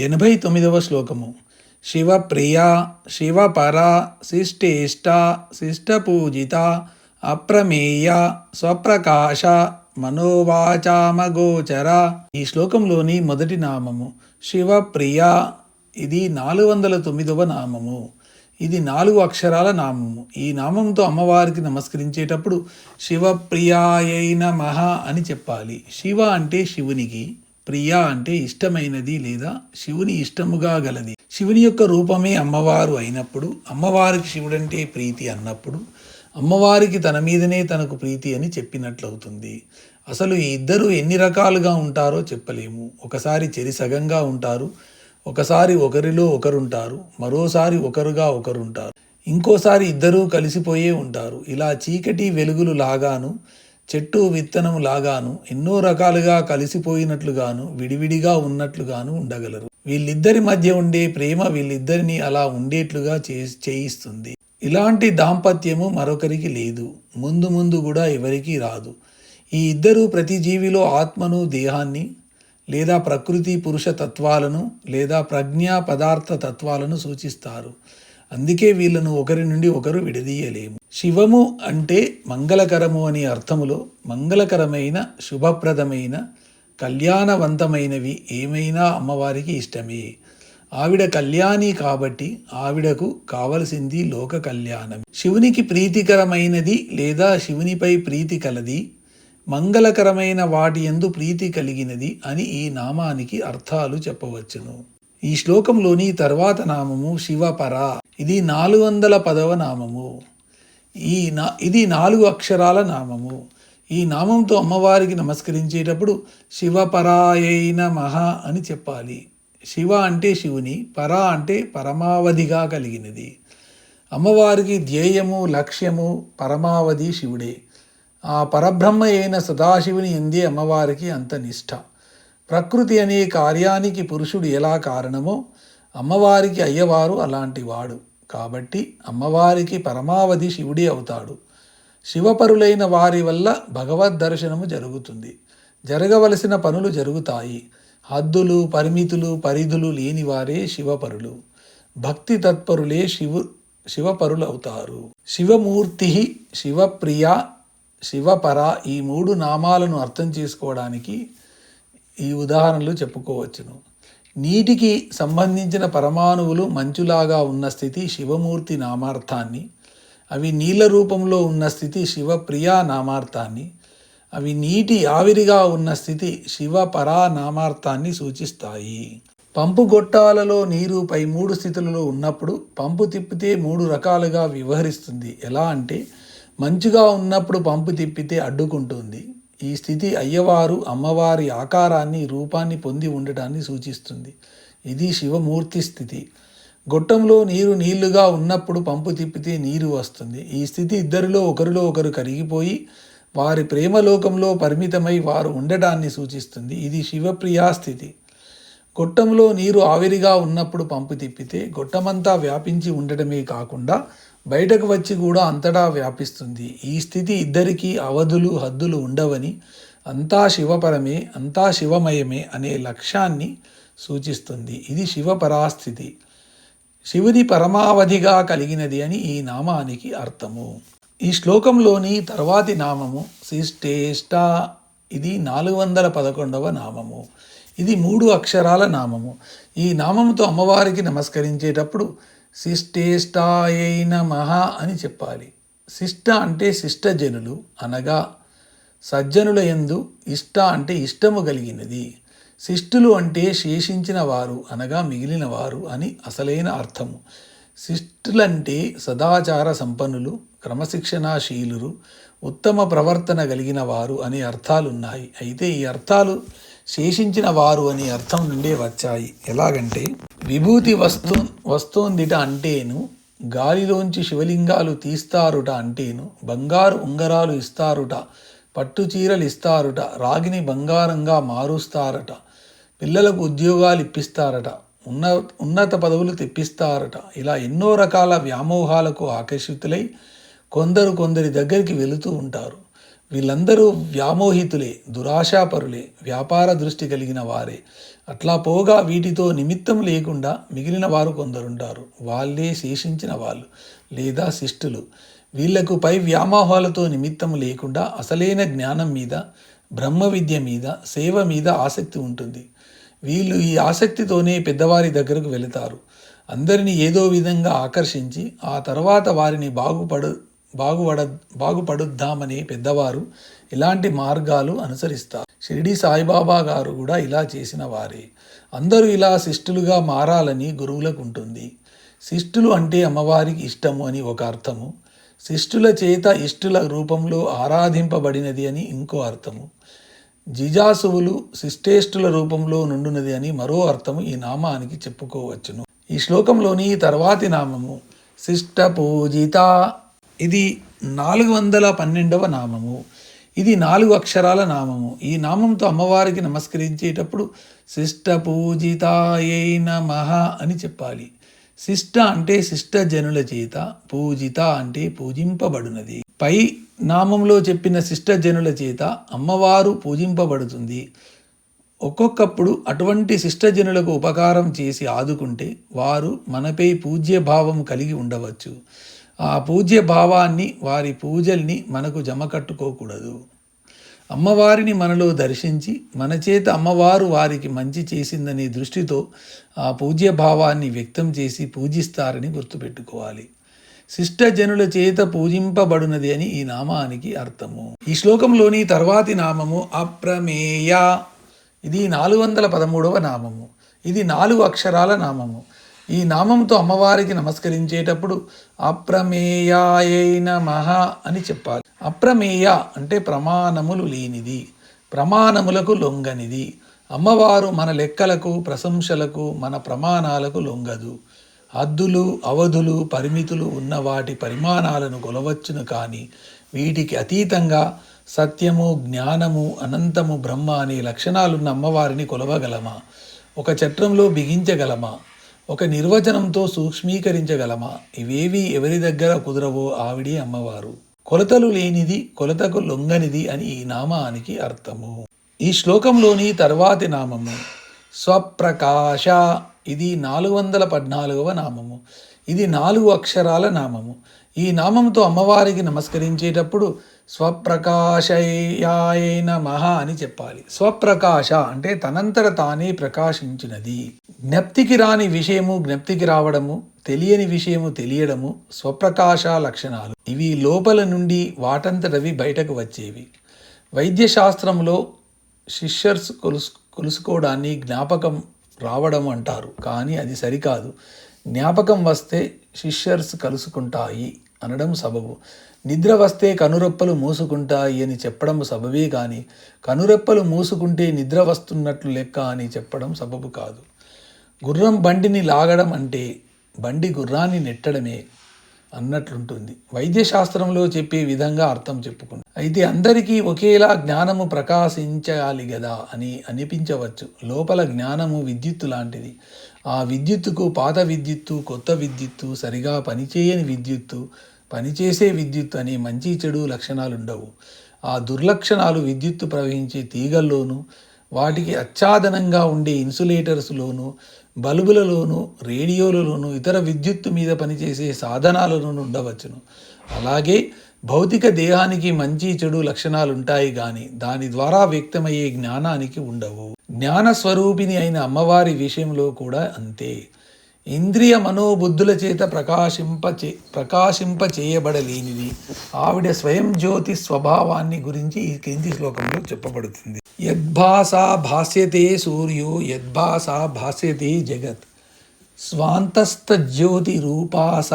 89వ శ్లోకము. శివప్రియా శివపరా శిష్టేష్ట శిష్టపూజిత అప్రమేయ స్వప్రకాశ మనోవాచామగోచర. ఈ శ్లోకంలోని మొదటి నామము శివప్రియ. ఇది 409వ నామము. ఇది 4 అక్షరాల నామము. ఈ నామంతో అమ్మవారికి నమస్కరించేటప్పుడు శివప్రియాయై నమః అని చెప్పాలి. శివ అంటే శివునికి, ప్రియ అంటే ఇష్టమైనది లేదా శివుని ఇష్టముగా గలది. శివుని యొక్క రూపమే అమ్మవారు అయినప్పుడు, అమ్మవారికి శివుడంటే ప్రీతి అన్నప్పుడు అమ్మవారికి తన మీదనే తనకు ప్రీతి అని చెప్పినట్లవుతుంది. అసలు ఈ ఇద్దరు ఎన్ని రకాలుగా ఉంటారో చెప్పలేము. ఒకసారి చెరిసగంగా ఉంటారు, ఒకసారి ఒకరిలో ఒకరుంటారు, మరోసారి ఒకరుగా ఒకరుంటారు, ఇంకోసారి ఇద్దరూ కలిసిపోయే ఉంటారు. ఇలా చీకటి వెలుగులు లాగాను, చెట్టు విత్తనం లాగాను, ఎన్నో రకాలుగా కలిసిపోయినట్లుగాను, విడివిడిగా ఉన్నట్లుగాను ఉండగలరు. వీళ్ళిద్దరి మధ్య ఉండే ప్రేమ వీళ్ళిద్దరిని అలా ఉండేట్లుగా చేయిస్తుంది. ఇలాంటి దాంపత్యము మరొకరికి లేదు, ముందు ముందు కూడా ఎవరికీ రాదు. ఈ ఇద్దరు ప్రతి జీవిలో ఆత్మను, దేహాన్ని లేదా ప్రకృతి పురుష తత్వాలను లేదా ప్రజ్ఞా పదార్థ తత్వాలను సూచిస్తారు. అందుకే వీళ్ళను ఒకరి నుండి ఒకరు విడదీయలేము. శివము అంటే మంగళకరము అనే అర్థములో మంగళకరమైన, శుభప్రదమైన, కళ్యాణవంతమైనవి ఏమైనా అమ్మవారికి ఇష్టమే. ఆవిడ కళ్యాణి కాబట్టి ఆవిడకు కావలసింది లోక కళ్యాణం. శివునికి ప్రీతికరమైనది లేదా శివునిపై ప్రీతి కలది, మంగళకరమైన వాటి యందు ప్రీతి కలిగినది అని ఈ నామానికి అర్థాలు చెప్పవచ్చును. ఈ శ్లోకంలోని తర్వాత నామము శివపర. ఇది 410వ నామము. ఇది 4 అక్షరాల నామము. ఈ నామంతో అమ్మవారికి నమస్కరించేటప్పుడు శివపరాయై నమః అని చెప్పాలి. శివ అంటే శివుని, పర అంటే పరమావధిగా కలిగినది. అమ్మవారికి ధ్యేయము, లక్ష్యము, పరమావధి శివుడే. ఆ పరబ్రహ్మ అయిన సదాశివుని ఎందే అమ్మవారికి అంత నిష్ఠ. ప్రకృతి అనే కార్యానికి పురుషుడు ఎలా కారణమో అమ్మవారికి అయ్యవారు అలాంటి వాడు. కాబట్టి అమ్మవారికి పరమావధి శివుడే అవుతాడు. శివపరులైన వారి వల్ల భగవద్ దర్శనము జరుగుతుంది, జరగవలసిన పనులు జరుగుతాయి. హద్దులు, పరిమితులు, పరిధులు లేనివారే శివపరులు. భక్తి తత్పరులే శివపరులు అవుతారు. శివమూర్తి, శివప్రియ, శివపర ఈ 3 నామాలను అర్థం చేసుకోవడానికి ఈ ఉదాహరణలు చెప్పుకోవచ్చును. నీటికి సంబంధించిన పరమాణువులు మంచులాగా ఉన్న స్థితి శివమూర్తి నామార్థాన్ని, అవి నీళ్ళ రూపంలో ఉన్న స్థితి శివప్రియ నామార్థాన్ని, అవి నీటి ఆవిరిగా ఉన్న స్థితి శివపరా నామార్థాన్ని సూచిస్తాయి. పంపు గొట్టాలలో నీరు పై 3 స్థితులలో ఉన్నప్పుడు పంపు తిప్పితే 3 రకాలుగా వ్యవహరిస్తుంది. ఎలా అంటే మంచుగా ఉన్నప్పుడు పంపు తిప్పితే అడ్డుకుంటుంది. ఈ స్థితి అయ్యవారు అమ్మవారి ఆకారాన్ని, రూపాన్ని పొంది ఉండటాన్ని సూచిస్తుంది. ఇది శివమూర్తి స్థితి. గొట్టంలో నీరు నీళ్లుగా ఉన్నప్పుడు పంపు తిప్పితే నీరు వస్తుంది. ఈ స్థితి ఇద్దరిలో ఒకరిలో ఒకరు కరిగిపోయి వారి ప్రేమలోకంలో పరిమితమై వారు ఉండటాన్ని సూచిస్తుంది. ఇది శివప్రియా స్థితి. గొట్టంలో నీరు ఆవిరిగా ఉన్నప్పుడు పంపు తిప్పితే గొట్టమంతా వ్యాపించి ఉండటమే కాకుండా బయటకు వచ్చి కూడా అంతటా వ్యాపిస్తుంది. ఈ స్థితి ఇద్దరికీ అవధులు, హద్దులు ఉండవని, అంతా శివపరమే, అంతా శివమయమే అనే లక్ష్యాన్ని సూచిస్తుంది. ఇది శివపరాస్థితి, శివుని పరమావధిగా కలిగినది అని ఈ నామానికి అర్థము. ఈ శ్లోకంలోని తర్వాతి నామము శిష్టేష్ట. ఇది 411వ నామము. ఇది 3 అక్షరాల నామము. ఈ నామముతో అమ్మవారికి నమస్కరించేటప్పుడు శిష్టేష్టాయై నమః అని చెప్పాలి. శిష్ట అంటే శిష్టజనులు అనగా సజ్జనుల యందు, ఇష్ట అంటే ఇష్టము కలిగినది. శిష్టులు అంటే శేషించిన వారు అనగా మిగిలిన వారు అని అసలైన అర్థము. శిష్టులంటే సదాచార సంపన్నులు, క్రమశిక్షణాశీలురు, ఉత్తమ ప్రవర్తన కలిగిన వారు అనే అర్థాలున్నాయి. అయితే ఈ అర్థాలు శేషించిన వారు అనే అర్థం నుండే వచ్చాయి. ఎలాగంటే విభూతి వస్తోందిట అంటేను, గాలిలోంచి శివలింగాలు తీస్తారుట అంటేను, బంగారు ఉంగరాలు ఇస్తారుట, పట్టు చీరలు ఇస్తారుట, రాగిని బంగారంగా మారుస్తారట, పిల్లలకు ఉద్యోగాలు ఇప్పిస్తారట, ఉన్నత పదవులు తెప్పిస్తారట. ఇలా ఎన్నో రకాల వ్యామోహాలకు ఆకర్షితులై కొందరి దగ్గరికి వెళుతూ ఉంటారు. వీళ్ళందరూ వ్యామోహితులే, దురాశాపరులే, వ్యాపార దృష్టి కలిగిన వారే. అట్లా పోగా వీటితో నిమిత్తం లేకుండా మిగిలిన వారు కొందరుంటారు. వాళ్ళే శేషించిన వాళ్ళు లేదా శిష్టులు. వీళ్లకు పై వ్యామోహాలతో నిమిత్తం లేకుండా అసలైన జ్ఞానం మీద, బ్రహ్మ విద్య మీద, సేవ మీద ఆసక్తి ఉంటుంది. వీళ్ళు ఈ ఆసక్తితోనే పెద్దవారి దగ్గరకు వెళతారు. అందరినీ ఏదో విధంగా ఆకర్షించి ఆ తర్వాత వారిని బాగుపడుద్దామని పెద్దవారు ఇలాంటి మార్గాలు అనుసరిస్తారు. షిరిడి సాయిబాబా గారు కూడా ఇలా చేసిన వారే. అందరూ ఇలా శిష్టులుగా మారాలని గురువులకు ఉంటుంది. శిష్టులు అంటే అమ్మవారికి ఇష్టము అని ఒక అర్థము, శిష్టుల చేత ఇష్టుల రూపంలో ఆరాధింపబడినది అని ఇంకో అర్థము, జిజాసువులు శిష్టేష్టుల రూపంలో నుండునది అని మరో అర్థము ఈ నామానికి చెప్పుకోవచ్చును. ఈ శ్లోకంలోని తర్వాతి నామము శిష్ట పూజిత. ఇది 412వ నామము. ఇది 4 అక్షరాల నామము. ఈ నామంతో అమ్మవారికి నమస్కరించేటప్పుడు శిష్ట పూజితాయై నమః అని చెప్పాలి. శిష్ట అంటే శిష్ట జనుల చేత, పూజిత అంటే పూజింపబడునది. పై నామంలో చెప్పిన శిష్ట జనుల చేత అమ్మవారు పూజింపబడుతుంది. ఒక్కొక్కప్పుడు అటువంటి శిష్టజనులకు ఉపకారం చేసి ఆదుకుంటే వారు మనపై పూజ్య భావం కలిగి ఉండవచ్చు. ఆ పూజ్య భావాన్ని, వారి పూజల్ని మనకు జమ కట్టుకోకూడదు. అమ్మవారిని మనలో దర్శించి మన చేత అమ్మవారు వారికి మంచి చేసిందనే దృష్టితో ఆ పూజ్య భావాన్ని వ్యక్తం చేసి పూజిస్తారని గుర్తుపెట్టుకోవాలి. శిష్టజనుల చేత పూజింపబడునది అని ఈ నామానికి అర్థము. ఈ శ్లోకంలోని తర్వాతి నామము అప్రమేయ. ఇది 413వ నామము. ఇది 4 అక్షరాల నామము. ఈ నామంతో అమ్మవారికి నమస్కరించేటప్పుడు అప్రమేయాయై నమః అని చెప్పాలి. అప్రమేయ అంటే ప్రమాణములు లేనిది, ప్రమాణములకు లొంగనిది. అమ్మవారు మన లెక్కలకు, ప్రశంసలకు, మన ప్రమాణాలకు లొంగదు. హద్దులు, అవధులు, పరిమితులు ఉన్న వాటి పరిమాణాలను కొలవచ్చును, కానీ వీటికి అతీతంగా సత్యము, జ్ఞానము, అనంతము, బ్రహ్మ అనే లక్షణాలున్న అమ్మవారిని కొలవగలమా? ఒక చట్రంలో బిగించగలమా? ఒక నిర్వచనంతో సూక్ష్మీకరించగలమా? ఇవేవి ఎవరి దగ్గర కుదరవో ఆవిడే అమ్మవారు. కొలతలు లేనిది, కొలతకు లొంగనిది అని ఈ నామానికి అర్థము. ఈ శ్లోకంలోని తర్వాతి నామము స్వప్రకాశ. ఇది 414వ నామము. ఇది 4 అక్షరాల నామము. ఈ నామంతో అమ్మవారికి నమస్కరించేటప్పుడు స్వప్రకాశయాయ నమః అని చెప్పాలి. స్వప్రకాశ అంటే తనంతట తానే ప్రకాశించినది. జ్ఞప్తికి రాని విషయము జ్ఞప్తికి రావడము, తెలియని విషయము తెలియడము స్వప్రకాశ లక్షణాలు. ఇవి లోపల నుండి వాటంతటవి బయటకు వచ్చేవి. వైద్యశాస్త్రంలో శిష్యర్స్ కొలుసుకోవడాన్ని జ్ఞాపకం రావడం అంటారు, కానీ అది సరికాదు. జ్ఞాపకం వస్తే శిష్యర్స్ కలుసుకుంటాయి అనడం సబబు. నిద్ర వస్తే కనురెప్పలు మూసుకుంటాయి అని చెప్పడం సబబే కానీ కనురెప్పలు మూసుకుంటే నిద్ర వస్తున్నట్లు లెక్క అని చెప్పడం సబబు కాదు. గుర్రం బండిని లాగడం అంటే బండి గుర్రాన్ని నెట్టడమే అన్నట్లుంటుంది. వైద్యశాస్త్రంలో చెప్పే విధంగా అర్థం చెప్పుకుంది. అయితే అందరికీ ఒకేలా జ్ఞానము ప్రకాశించాలి కదా అని అనిపించవచ్చు. లోపల జ్ఞానము విద్యుత్తు లాంటిది. ఆ విద్యుత్తుకు పాత విద్యుత్తు, కొత్త విద్యుత్తు, సరిగా పనిచేయని విద్యుత్తు, పనిచేసే విద్యుత్తు అనే మంచి చెడు లక్షణాలుండవు. ఆ దుర్లక్షణాలు విద్యుత్తు ప్రవహించే తీగల్లోనూ, వాటికి ఆచ్ఛాదనంగా ఉండే ఇన్సులేటర్స్లోనూ, బల్బులలోనూ, రేడియోలలోనూ, ఇతర విద్యుత్తు మీద పనిచేసే సాధనాలలోనూ ఉండవచ్చును. అలాగే భౌతిక దేహానికి మంచి చెడు లక్షణాలుంటాయి కానీ దాని ద్వారా వ్యక్తమయ్యే జ్ఞానానికి ఉండవు. జ్ఞానస్వరూపిణి అయిన అమ్మవారి విషయంలో కూడా అంతే. ఇంద్రియ మనోబుద్ధుల చేత ప్రకాశింప చేయబడలేనిది ఆవిడ స్వయం జ్యోతి స్వభావాన్ని గురించి ఈ క్రింది శ్లోకంలో చెప్పబడుతుంది. యద్భాసా భాస్యతే సూర్యో యద్భాసా భాస్యతే జగత్ స్వాంతస్థజ్యోతి రూపాస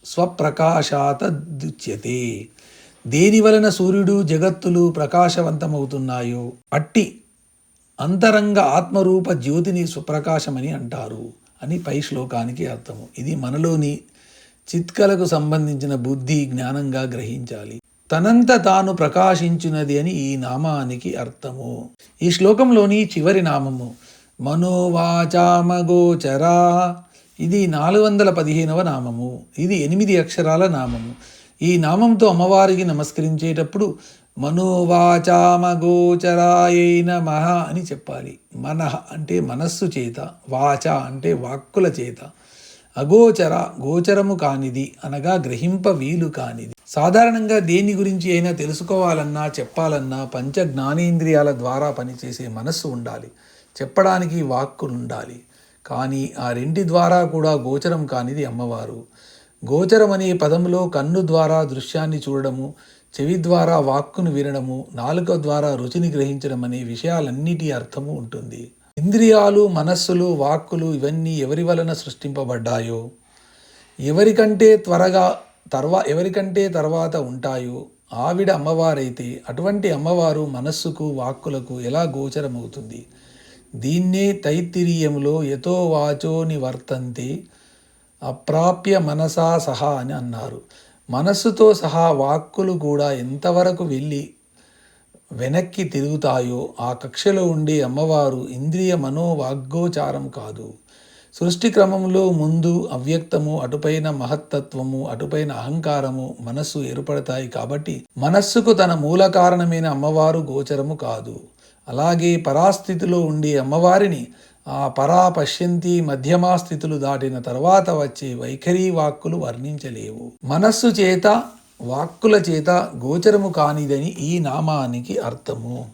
స్వప్రకాశాతద్యుచ్యతే. దేని వలన సూర్యుడు, జగత్తులు ప్రకాశవంతమవుతున్నాయో అట్టి అంతరంగ ఆత్మరూప జ్యోతిని స్వప్రకాశమని అంటారు అని పై శ్లోకానికి అర్థము. ఇది మనలోని చిత్కలకు సంబంధించిన బుద్ధి, జ్ఞానంగా గ్రహించాలి. తనంత తాను ప్రకాశించున్నది అని ఈ నామానికి అర్థము. ఈ శ్లోకంలోని చివరి నామము మనోవాచామగోచరా. ఇది 415వ నామము. ఇది 8 అక్షరాల నామము. ఈ నామంతో అమ్మవారికి నమస్కరించేటప్పుడు మనోవాచామగోచరాయై నమః అని చెప్పాలి. మనః అంటే మనస్సు చేత, వాచ అంటే వాక్కుల చేత, అగోచర గోచరము కానిది అనగా గ్రహింప వీలు కానిది. సాధారణంగా దేని గురించి అయినా తెలుసుకోవాలన్నా చెప్పాలన్నా పంచ జ్ఞానేంద్రియాల ద్వారా పనిచేసే మనస్సు ఉండాలి, చెప్పడానికి వాక్కులు ఉండాలి. కానీ ఆ రెండి ద్వారా కూడా గోచరం కానిది అమ్మవారు. గోచరం అనే పదంలో కన్ను ద్వారా దృశ్యాన్ని చూడడము, చెవి ద్వారా వాక్కును వినడము, నాలుక ద్వారా రుచిని గ్రహించడం అనే విషయాలన్నిటి అర్థము ఉంటుంది. ఇంద్రియాలు, మనస్సులు, వాక్కులు ఇవన్నీ ఎవరి వలన సృష్టింపబడ్డాయో, ఎవరికంటే తర్వాత ఉంటాయో ఆవిడ అమ్మవారైతే అటువంటి అమ్మవారు మనస్సుకు వాక్కులకు ఎలా గోచరమవుతుంది? దీన్నే తైత్తిరీయంలో యతో వాచో నివర్తంతే అప్రాప్య మనసా సహా అని అన్నారు. మనస్సుతో సహా వాక్కులు కూడా ఎంతవరకు వెళ్ళి వెనక్కి తిరుగుతాయో ఆ కక్షలో ఉండే అమ్మవారు ఇంద్రియ మనోవాగ్గోచారం కాదు. సృష్టి క్రమంలో ముందు అవ్యక్తము, అటుపైన మహత్తత్వము, అటుపైన అహంకారము, మనస్సు ఏర్పడతాయి. కాబట్టి మనస్సుకు తన మూల కారణమైన అమ్మవారు గోచరము కాదు. అలాగే పరాస్థితిలో ఉండే అమ్మవారిని ఆ పరా పశ్యంతి మధ్యమా స్థితులు దాటిన తర్వాత వచ్చే వైఖరి వాక్కులు వర్ణించలేవు. మనస్సు చేత వాక్కుల చేత గోచరము కానిదని ఈ నామానికి అర్థము.